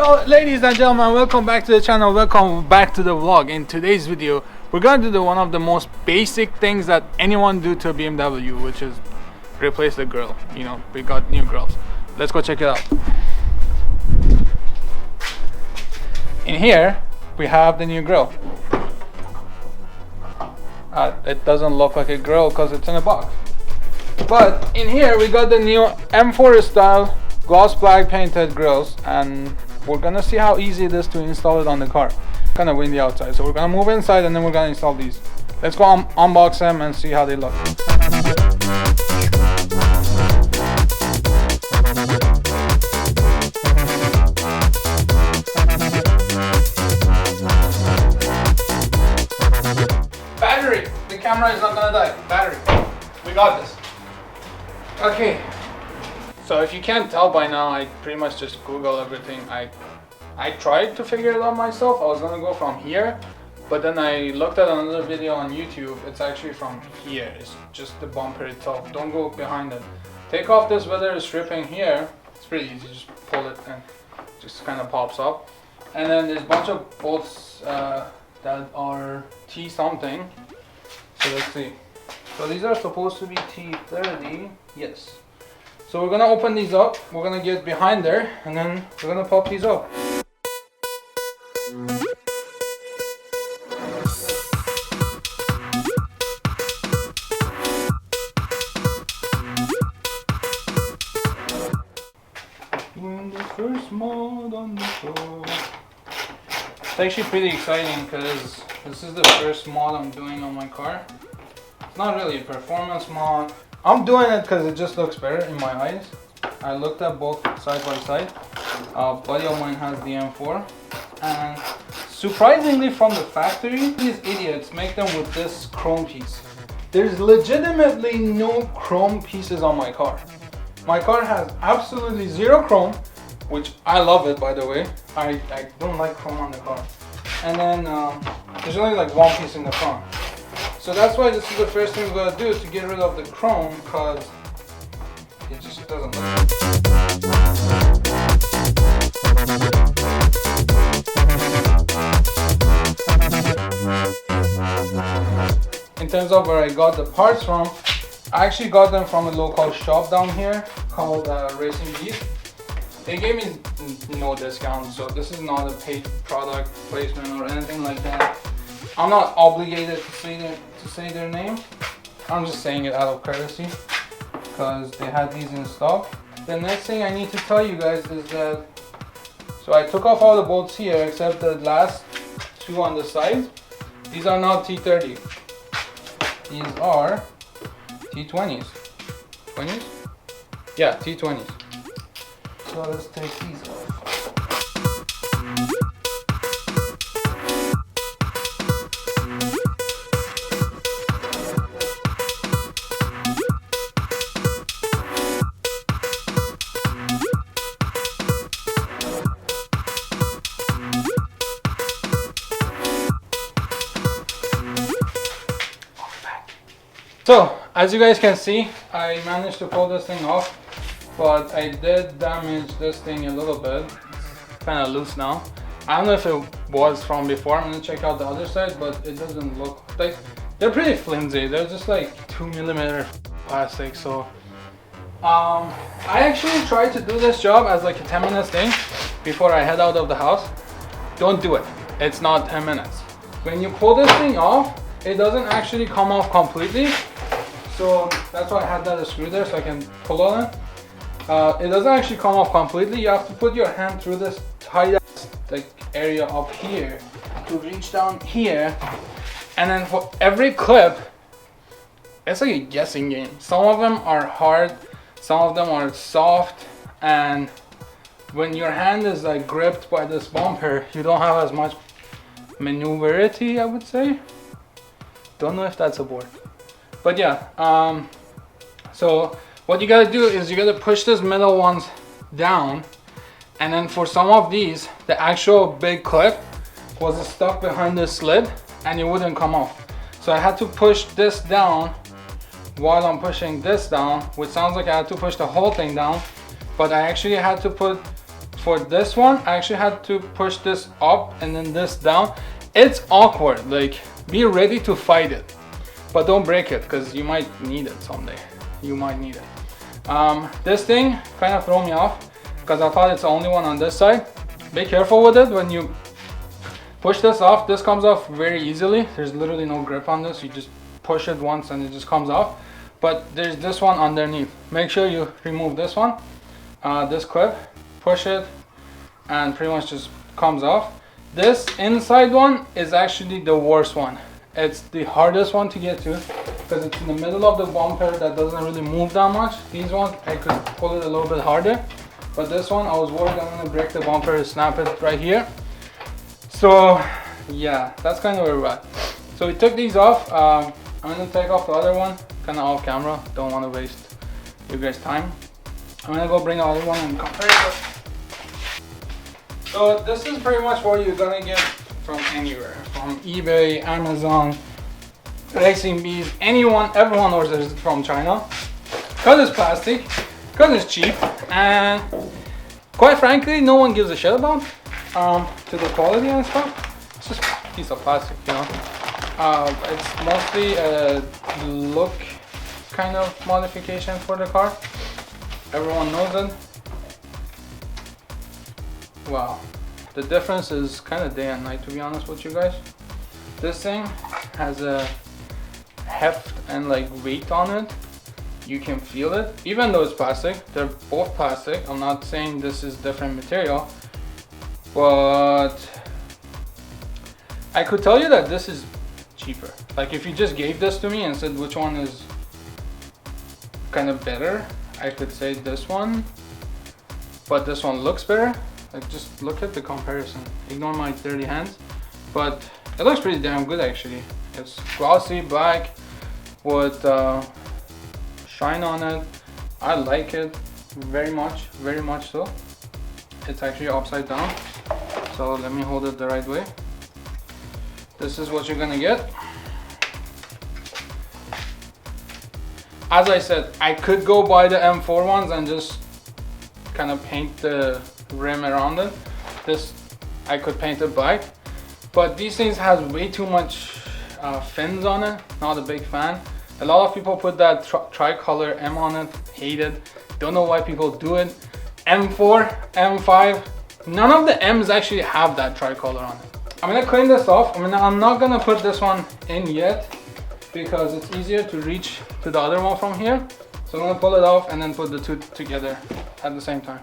Hello ladies and gentlemen, welcome back to the channel, welcome back to the vlog. In today's video we're going to do one of the most basic things that anyone do to a BMW, which is replace the grill. You know, we got new grills. Let's go check it out. In here we have the new grill. It doesn't look like a grill because it's in a box, but in here we got the new M4 style gloss black painted grills, and we're gonna see how easy it is to install it on the car. Kind of windy outside, so we're gonna move inside and then we're gonna install these. Let's go unbox them and see how they look. Battery! The camera is not gonna die. Battery. We got this. Okay. So if you can't tell by now, I pretty much just Google everything. I tried to figure it out myself. I was gonna go from here, but then I looked at another video on YouTube. It's actually from here. It's just the bumper itself. Don't go behind it. Take off this weather stripping here. It's pretty easy. Just pull it and it just kind of pops up. And then there's a bunch of bolts that are T something. So let's see. So these are supposed to be T30. Yes. So we're gonna open these up, we're gonna get behind there, and then we're gonna pop these up. Doing the first mod on the show. It's actually pretty exciting because this is the first mod I'm doing on my car. It's not really a performance mod. I'm doing it because it just looks better in my eyes. I looked at both side by side. A buddy of mine has the M4, and surprisingly from the factory, these idiots make them with this chrome piece. There's legitimately no chrome pieces on my car. My car has absolutely zero chrome, which I love it, by the way. I don't like chrome on the car. And then there's only like one piece in the front. So that's why this is the first thing we're gonna do to get rid of the chrome, because it just doesn't look good. In terms of where I got the parts from, I actually got them from a local shop down here called Racing Beast. They gave me no discount, so this is not a paid product placement or anything like that. I'm not obligated to say their name. I'm just saying it out of courtesy because they had these in stock. The next thing I need to tell you guys is that, so I took off all the bolts here except the last two on the side. These are not T30. These are T20s. 20s? Yeah, T20s. So let's take these off. So, as you guys can see, I managed to pull this thing off, but I did damage this thing a little bit. It's kind of loose now. I don't know if it was from before. I'm gonna check out the other side, but it doesn't look like, they're pretty flimsy. They're just like 2mm plastic. So, I actually tried to do this job as like a 10-minute thing before I head out of the house. Don't do it. It's not 10 minutes. When you pull this thing off, it doesn't actually come off completely. So that's why I had that screw there so I can pull on it. It doesn't actually come off completely. You have to put your hand through this tight like area up here to reach down here. And then for every clip, it's like a guessing game. Some of them are hard, some of them are soft, and when your hand is like gripped by this bumper, you don't have as much maneuverability, I would say. Don't know if that's a word. But yeah, so what you gotta do is you gotta push these middle ones down, and then for some of these, the actual big clip was stuck behind this lid and it wouldn't come off. So I had to push this down while I'm pushing this down, which sounds like I had to push the whole thing down, but I actually had to put for this one, I actually had to push this up and then this down. It's awkward, like be ready to fight it, but don't break it because you might need it someday. You might need it. This thing kind of threw me off because I thought it's the only one on this side. Be careful with it when you push this off. This comes off very easily. There's literally no grip on this. You just push it once and it just comes off. But there's this one underneath. Make sure you remove this one, this clip, push it, and pretty much just comes off. This inside one is actually the worst one. It's the hardest one to get to because it's in the middle of the bumper that doesn't really move that much. These ones, I could pull it a little bit harder. But this one, I was worried I'm gonna break the bumper, snap it right here. So yeah, that's kind of where we're at. So we took these off. I'm gonna take off the other one, kind of off camera. Don't want to waste you guys' time. I'm gonna go bring the other one and compare it. So this is pretty much what you're gonna get from anywhere, from eBay, Amazon, Racing Bees, anyone, everyone orders it from China. Cause it's plastic, cause it's cheap, and quite frankly, no one gives a shit about to the quality and stuff. It's just a piece of plastic, you know. It's mostly a look kind of modification for the car. Everyone knows it. Wow, the difference is kind of day and night, to be honest with you guys. This thing has a heft and like weight on it. You can feel it, even though it's plastic. They're both plastic. I'm not saying this is different material, but I could tell you that this is cheaper. Like if you just gave this to me and said which one is kind of better, I could say this one, but this one looks better. Like just look at the comparison. Ignore my dirty hands, but it looks pretty damn good actually. It's glossy black with shine on it. I like it very much so. It's actually upside down, so let me hold it the right way. This is what you're gonna get. As I said, I could go buy the M4 ones and just kind of paint the rim around it. This I could paint it black, but these things has way too much fins on it. Not a big fan. A lot of people put that tricolor M on it. Hate it. Don't know why people do it. M4, M5, none of the M's actually have that tricolor on it. I'm gonna clean this off. I'm not gonna put this one in yet because it's easier to reach to the other one from here. So I'm gonna pull it off and then put the two together at the same time.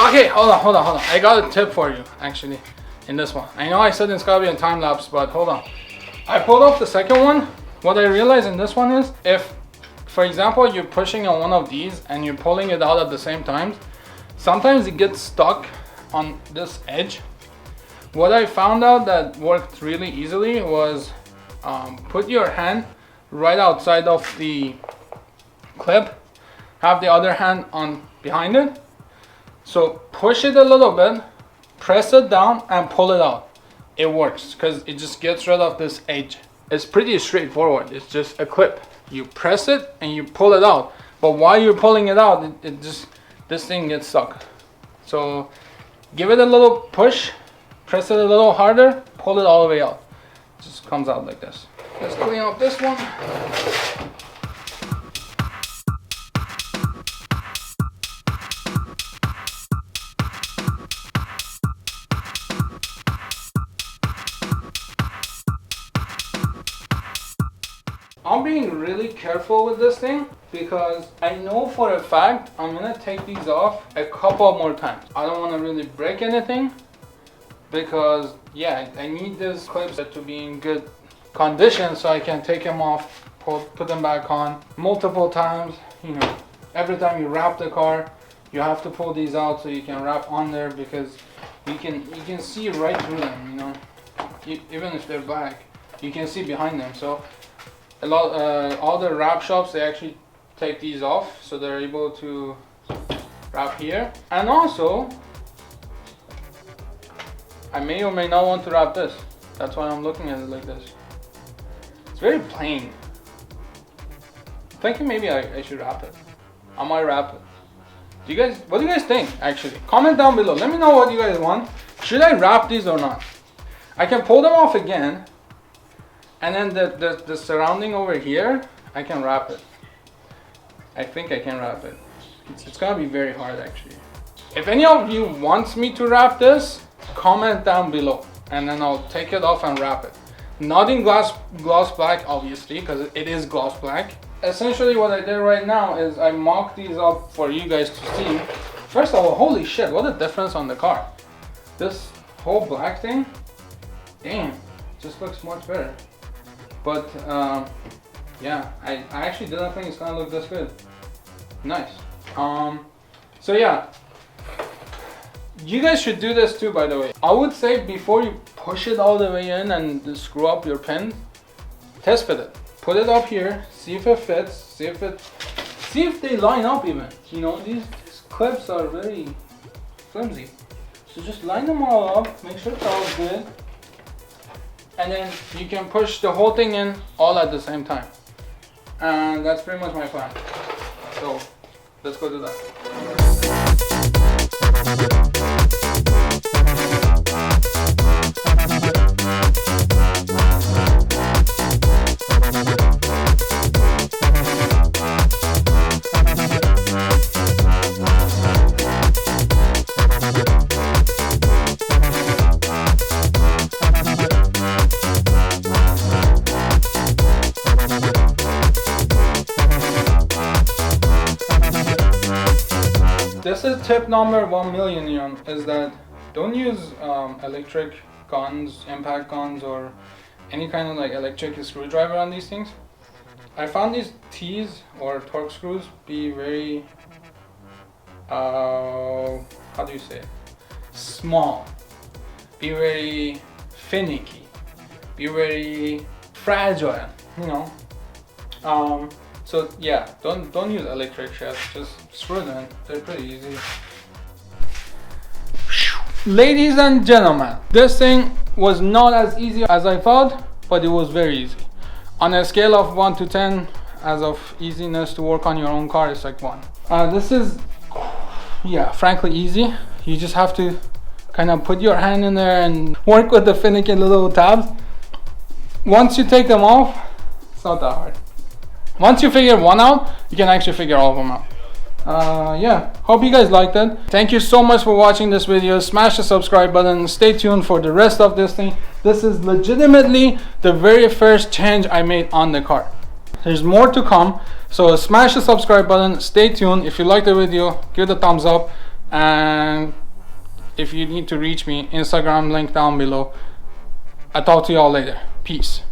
Okay, hold on. I got a tip for you, actually, in this one. I know I said it's gotta be a time lapse, but hold on. I pulled off the second one. What I realized in this one is, if, for example, you're pushing on one of these and you're pulling it out at the same time, sometimes it gets stuck on this edge. What I found out that worked really easily was put your hand right outside of the clip, have the other hand on behind it. So push it a little bit, press it down and pull it out. It works because it just gets rid of this edge. It's pretty straightforward. It's just a clip. You press it and you pull it out. But while you're pulling it out, this thing gets stuck. So give it a little push, press it a little harder, pull it all the way out. It just comes out like this. Let's clean up this one. I'm being really careful with this thing because I know for a fact I'm gonna take these off a couple more times. I don't want to really break anything because yeah, I need these clips to be in good condition so I can take them off, put them back on multiple times. You know, every time you wrap the car, you have to pull these out so you can wrap on there, because you can see right through them, you know, even if they're black, you can see behind them. So a lot all the wrap shops, they actually take these off so they're able to wrap here. And also I may or may not want to wrap this. That's why I'm looking at it like this. It's very plain. I'm thinking maybe I should wrap it. I might wrap it. What do you guys think, actually? Comment down below. Let me know what you guys want. Should I wrap these or not? I can pull them off again. And then the surrounding over here, I can wrap it. I think I can wrap it. It's gonna be very hard, actually. If any of you wants me to wrap this, comment down below. And then I'll take it off and wrap it. Not in gloss black, obviously, because it is gloss black. Essentially what I did right now is I mocked these up for you guys to see. First of all, holy shit, what a difference on the car. This whole black thing, damn, just looks much better. But yeah, I actually didn't think it's gonna look this good. Nice. So yeah, you guys should do this too, by the way. I would say before you push it all the way in and screw up your pin, test fit it. Put it up here, see if it fits, see if they line up even. You know, these clips are very flimsy. So just line them all up, make sure it's all good. And then you can push the whole thing in all at the same time. And that's pretty much my plan. So let's go do that. This is tip number 1,000,000, is that don't use electric guns, impact guns, or any kind of like electric screwdriver on these things. I found these T's or torque screws be very, how do you say it? Small, be very finicky, be very fragile, you know. So yeah, don't use electric shafts, just screw them in. They're pretty easy. Ladies and gentlemen, this thing was not as easy as I thought, but it was very easy. On a scale of 1 to 10, as of easiness to work on your own car, it's like 1. This is, yeah, frankly easy. You just have to kind of put your hand in there and work with the finicky little tabs. Once you take them off, it's not that hard. Once you figure one out, you can actually figure all of them out. Yeah, hope you guys liked it. Thank you so much for watching this video. Smash the subscribe button. Stay tuned for the rest of this thing. This is legitimately the very first change I made on the car. There's more to come, so smash the subscribe button. Stay tuned. If you like the video, give it a thumbs up, and if you need to reach me, Instagram link down below. I'll talk to y'all later. Peace.